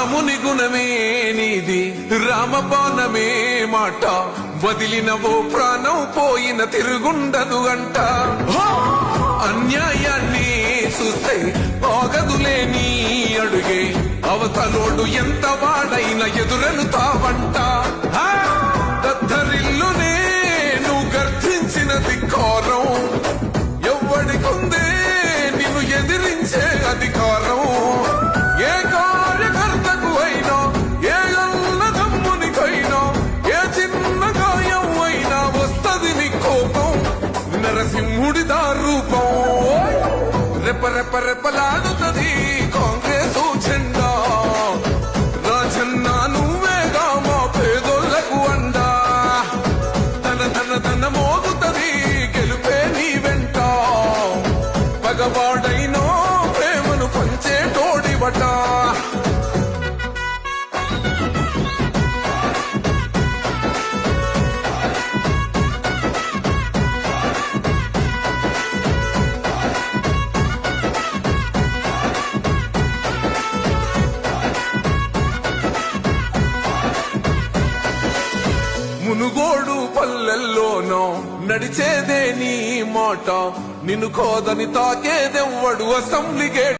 రాముని గుణమే నీది రామబాణమే మాట వదిలినవో ప్రాణం పోయిన తిరుగుండదు అంట అన్యాయాన్ని చూస్తే ఆగదులే నీ అడుగే అవతలోడు ఎంత వాడైన ఎదురను తావంట దద్దరిల్లునే నువ్వు గర్జించిన ధిక్కారం ఎవ్వడికుందే నిన్ను ఎదిరించే అధికారం ఏ కార్యకర్తకు అయినా ఏ అన్నదమ్మునికైనా ఏ చిన్న గాయం అయినా వస్తది నీ కోపం నరసింహుడి రూపం రెపరెపరెపలాడుతుంది కాంగ్రెస్ జెండా రాజన్న నువ్వేగా మా పేదోళ్లకు అండా తన తన తన మోగుతుంది గెలుపే నీ వెంట పగవాడైనో ప్రేమను పంచే తోడివట మునుగోడు పల్లెల్లోనో నడిచేదే నీ మాట నిన్ను కోదని తాకేదెవ్వడు అసెంబ్లీ గేట్